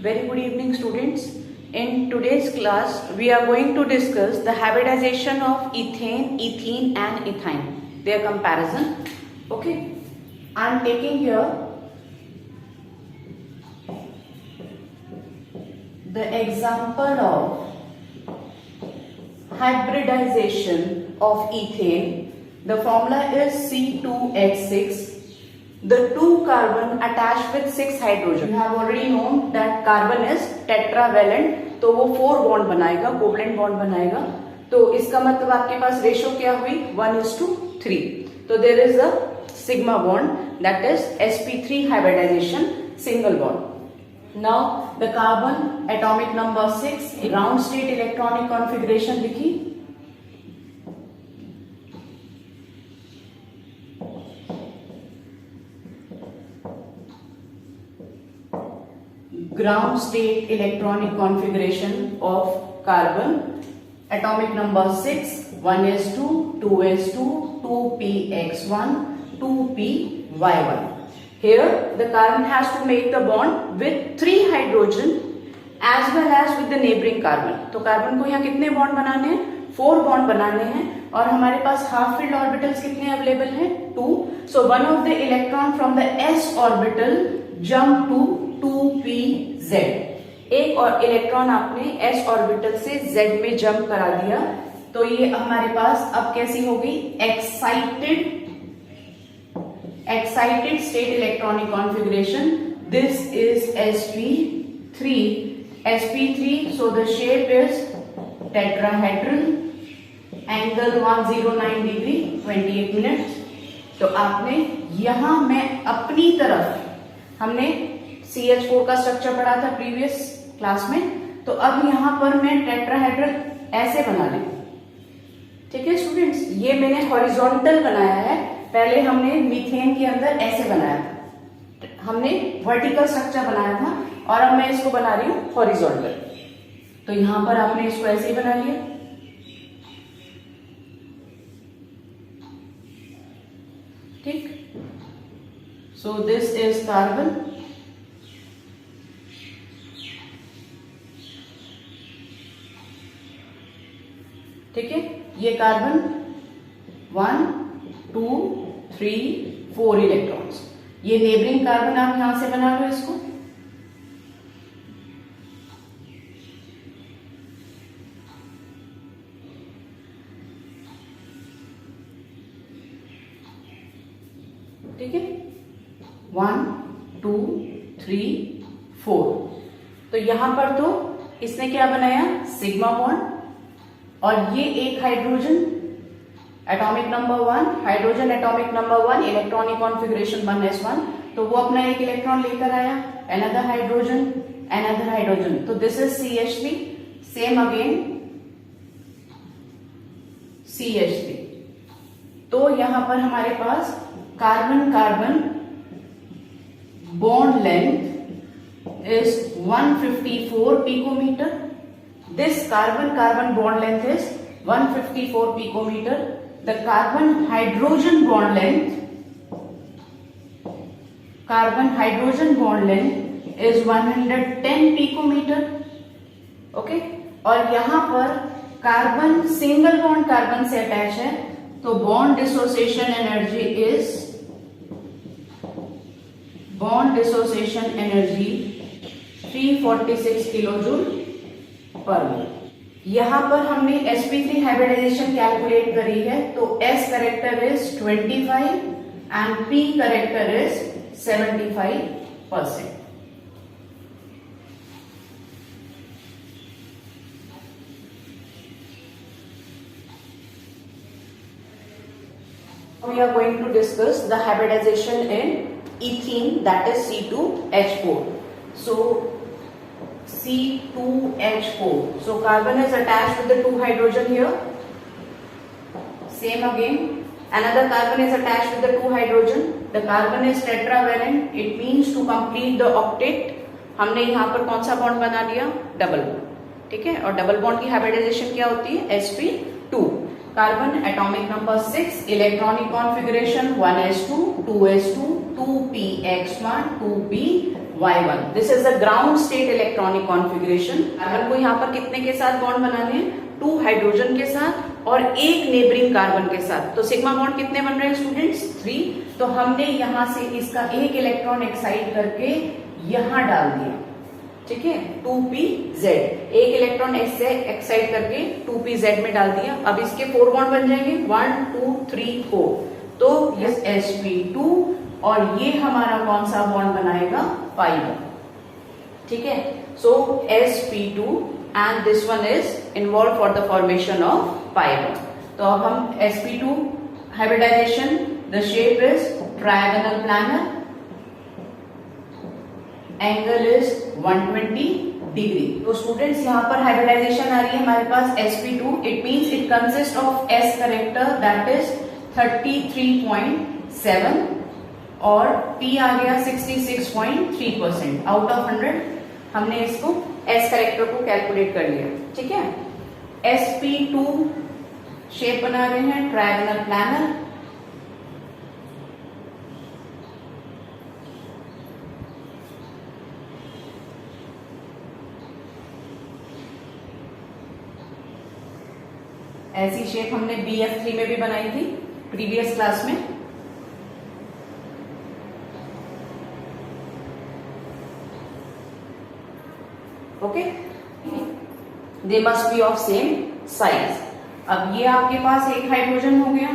Very good evening, students. In today's class, we are going to discuss the hybridization of ethane, ethene and ethyne, their comparison. Okay, I am taking here the example of hybridization of ethane. The formula is C2H6. The two carbon attached with 6 hydrogen. You have already known that carbon is tetravalent, तो वो 4 bond बनाएगा, covalent bond बनाएगा. तो इसका मतलब आपके पास ratio क्या हुई 1:3. तो there is a sigma bond, that is sp3 hybridization, single bond. Now the carbon atomic number 6, ground state electronic configuration लिखी. Ground state electronic configuration of carbon, atomic number 6, 1s2, 2s2, 2px1, 2py1. Here the carbon has to make the bond with 3 hydrogen as well as with the neighboring carbon. तो carbon को यहाँ कितने bond बनाने हैं? 4 bond बनाने हैं. और हमारे पास हाफ फील्ड ऑर्बिटल्स कितने अवेलेबल हैं? 2. So one of the electron from the s orbital jump to 2pz. एक और इलेक्ट्रॉन आपने s ऑर्बिटल से z में जंप करा दिया. तो ये हमारे पास अब कैसी होगी? Excited state electronic configuration. This is sp3. So the shape is tetrahedral, angle 109 degree, 28 minutes. तो आपने यहां में अपनी तरफ हमने CH4 का स्ट्रक्चर पढ़ा था प्रीवियस क्लास में. तो अब यहां पर मैं टेट्राहेड्रल ऐसे बना लें. ठीक है स्टूडेंट्स, ये मैंने हॉरिजॉन्टल बनाया है. पहले हमने मीथेन के अंदर ऐसे बनाया था, हमने वर्टिकल स्ट्रक्चर बनाया था, और अब मैं इसको बना रही हूं हॉरिजॉन्टल. तो यहां पर आपने इसको ऐसे ही बना लिया. ठीक. So this is carbon. ठीक है, ये कार्बन 1, 2, 3, 4 इलेक्ट्रॉन्स. ये नेबरिंग कार्बन आप यहां से बना लो इसको. ठीक है, 1, 2, 3, 4. तो यहां पर तो इसने क्या बनाया? Sigma bond. और ये एक hydrogen atomic number 1, hydrogen atomic number 1, electronic configuration 1s1. तो वो अपना एक इलेक्ट्रॉन लेकर आया. Another hydrogen. तो this is CH3. Same again CH3. तो यहां पर हमारे पास carbon carbon bond length is 154 picometer. This carbon bond length is 154 picometer. The carbon hydrogen bond length is 110 picometer. Okay? और यहां पर कार्बन सिंगल बॉन्ड कार्बन से अटैच है, तो बॉन्ड डिसोसिएशन एनर्जी 346 किलोजूल पर मोल. यहां पर हमने sp3 हाइब्रिडाइजेशन कैलकुलेट करी है. तो s character is 25 and p character is 75%. We are going to discuss the hybridization in ethene, that is C2H4. So C2H4. So carbon is attached with the 2 hydrogen here. Same again. Another carbon is attached with the 2 hydrogen. The carbon is tetravalent. It means to complete the octet. हमने यहाँ पर कौन सा bond बना दिया? Double bond. ठीक है, और डबल बॉन्ड की हाइब्रिडाइजेशन क्या होती है? sp2. Carbon atomic number 6, electronic configuration 1s2, 2s2, 2px1, 2p Y1. This is the ground state electronic configuration. Carbon को यहाँ पर कितने के साथ बॉन्ड बनाने हैं? 2 हाइड्रोजन के साथ और एक नेबरिंग कार्बन के साथ। तो सिग्मा बॉन्ड कितने बन रहे हैं स्टूडेंट्स? 3। तो हमने यहां से इसका एक इलेक्ट्रॉन एक्साइट करके यहां डाल दिया, ठीक है, 2pz। एक इलेक्ट्रॉन इससे एक्साइट करके 2pz में डाल दिया। अब इसके 4 बॉन्ड बन जाएंगे, 1 2 3 4। तो ये sp2 और ये हमारा कौन सा बॉन्ड बनाएगा? pi बॉन्ड, ठीक है। So sp2 and this one is involve for the formation of pi bond. तो अब हम sp2 hybridization, the shape is trigonal planar, angle is 120 degree. तो स्टूडेंट्स यहाँ पर हाइब्रिडाइजेशन आ रही है हमारे पास sp2। It means it consist of s character that is 33.7 और p आ गया 66.3%। आउट ऑफ 100 हमने इसको s करेक्टर को कैलकुलेट कर लिया, ठीक है। sp2 शेप बना रहे हैं ट्रायगोनल प्लानर, ऐसी शेप हमने BF3 में भी बनाई थी प्रीवियस क्लास में। Okay, they must be of same size. अब ये आपके पास एक हाइड्रोजन हो गया,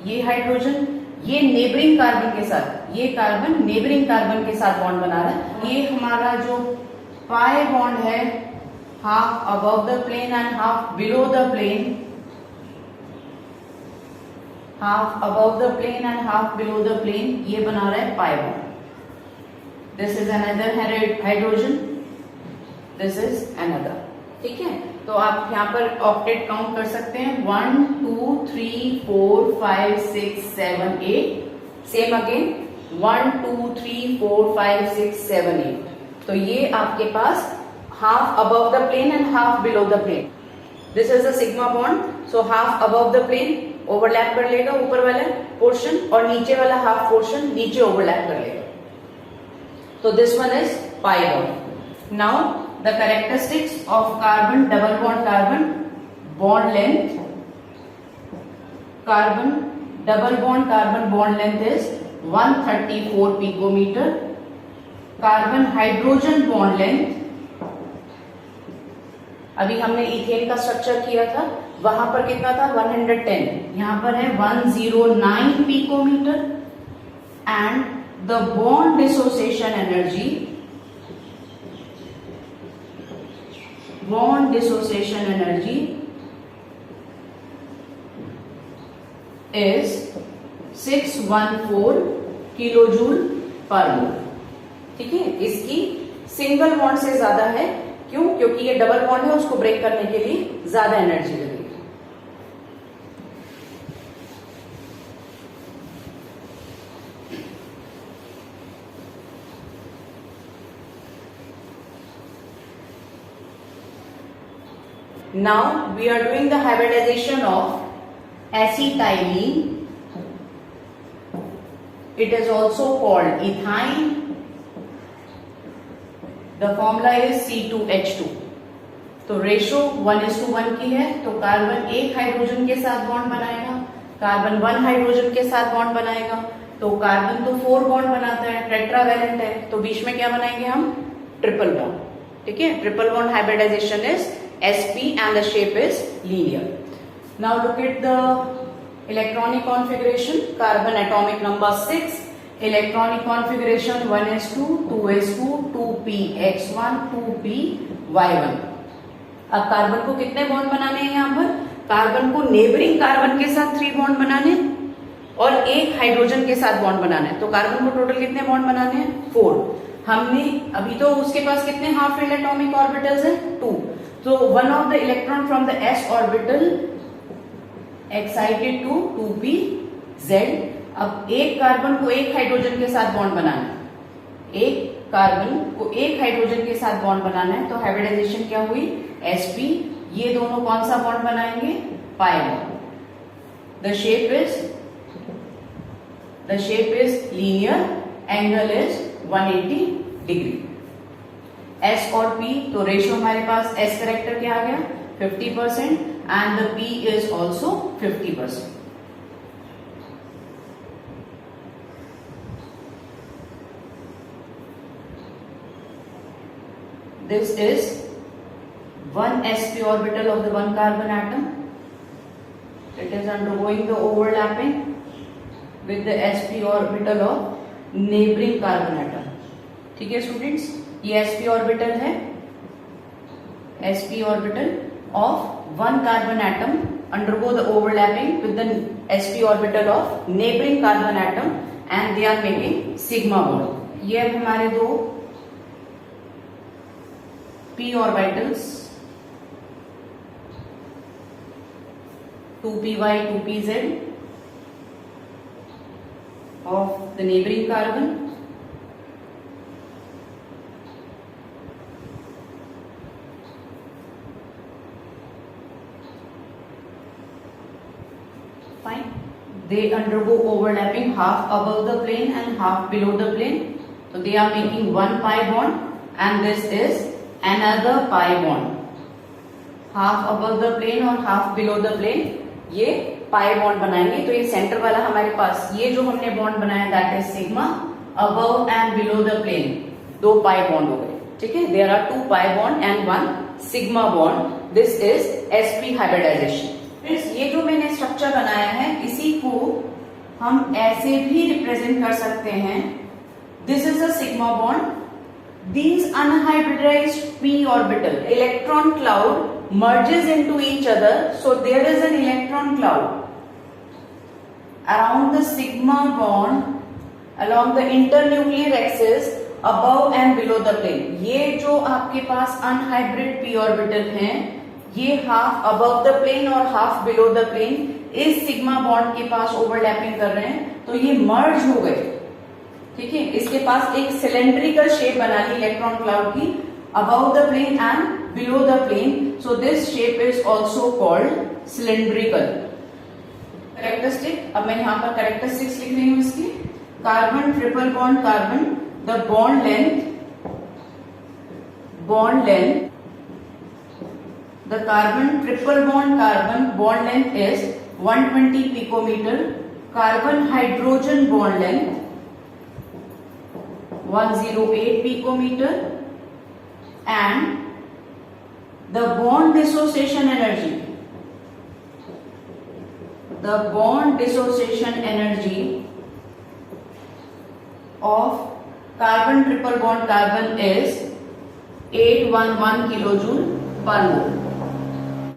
ये हाइड्रोजन ये नेबरिंग कार्बन के साथ, ये कार्बन नेबरिंग कार्बन के साथ बॉन्ड बना रहा है। ये हमारा जो पाई बॉन्ड है, half above the plane and half below the plane, half above the plane and half below the plane, ये बना रहा है pi bond. This is another hydrogen, this is another, ठीक है। तो आप यहाँ पर ऑक्टेट काउंट कर सकते हैं, 1 2 3 4 5 6 7 8। Same again 1 2 3 4 5 6 7 8। तो ये आपके पास half above the plane and half below the plane. This is the sigma bond. So half above the plane overlap कर लेगा ऊपर वाला पोर्शन और नीचे वाला हाफ पोर्शन नीचे ओवरलैप कर लेगा। तो this one is pi bond. Now the characteristics of carbon double bond carbon, bond length, carbon double bond carbon bond length is 134 picometer. Carbon hydrogen bond length, अभी हमने ethane का structure किया था, वहां पर कितना था? 110, यहां पर है 109 picometre. And the bond dissociation energy, bond dissociation energy is 614 kilo joule per mole, ठीक है। इसकी सिंगल बॉन्ड से ज्यादा है, क्यों? क्योंकि ये डबल बॉन्ड है, उसको ब्रेक करने के लिए ज्यादा एनर्जी लगेगी। Now we are doing the hybridization of acetylene. It is also called ethyne. The formula is C2H2. तो रेशो 1:1 की है। तो कार्बन एक हाइड्रोजन के साथ बॉन्ड बनाएगा, कार्बन 1 हाइड्रोजन के साथ बॉन्ड बनाएगा। तो कार्बन तो 4 बॉन्ड बनाता है, टेट्रावैलेंट है, तो बीच में क्या बनाएंगे हम? ट्रिपल बॉन्ड, ठीक है। Triple bond hybridization is sp and the shape is linear. Now look at the electronic configuration. Carbon atomic number 6, electronic configuration 1s2, 2s2, 2px1, 2py1. अब कार्बन को कितने बॉन्ड बनाने हैं? यहाँ पर कार्बन को नेबरिंग कार्बन के साथ 3 बॉन्ड बनाने और एक हाइड्रोजन के साथ बॉन्ड बनाना है। तो कार्बन को टोटल कितने बॉन्ड बनाने हैं? 4। हमने अभी तो उसके पास कितने हाफ फील्ड एटॉमिक ऑर्बिटल्स हैं? 2। So one of the electron from the s orbital excited to 2pz. अब एक कार्बन को एक हाइड्रोजन के साथ बॉन्ड बनाना है, एक कार्बन को एक हाइड्रोजन के साथ बॉन्ड बनाना है। तो हाइब्रिडाइजेशन क्या हुई? sp। ये दोनों कौन सा बॉन्ड बनाएंगे? Pi bond. The shape is linear, angle is 180 degree. S और P, तो रेशियो हमारे पास S करेक्टर क्या आ गया 50% and the P is also 50%। This is one sp orbital of the one carbon atom. It is undergoing the overlapping with the sp orbital of neighboring carbon atom. ठीक है students, ये sp orbital है, sp orbital of one carbon atom undergo the overlapping with the sp orbital of neighboring carbon atom and they are making sigma bond। ये अब हमारे दो p orbitals 2py 2pz of the neighboring carbon fine, they undergo overlapping half above the plane and half below the plane, so they are making one pi bond and this is another pi bond, half above the plane और half below the plane ये pi bond बनाएंगे। तो ये centre वाला हमारे पास ये जो हमने बॉन्ड बनाया that is sigma, above and below the plane दो पाई बॉन्ड हो गए। ठीक है, there are 2 pi bond and 1 sigma bond. This is sp hybridization. ये जो मैंने स्ट्रक्चर बनाया है इसी को हम ऐसे भी रिप्रेजेंट कर सकते हैं। This is a sigma bond, these unhybridized p orbital electron cloud merges into each other, so there is an electron cloud around the sigma bond along the internuclear axis above and below the plane। ये जो आपके पास unhybrid p orbital हैं ये half above the plane और half below the plane इस sigma bond के पास overlapping कर रहे हैं, तो ये merge हो गए। ठीक है, इसके पास एक सिलेंड्रिकल शेप बना ली इलेक्ट्रॉन क्लाउड की above the plane and below the plane, so this shape is also called cylindrical. Characteristic, अब मैं यहाँ पर कैरेक्टरिस्टिक्स लिख रही हूँ इसकी। Carbon triple bond carbon, the bond length the carbon triple bond carbon bond length is 120 picometer, carbon hydrogen bond length 108 picometer and the bond dissociation energy of carbon triple bond carbon is 811 kilojoule per mole।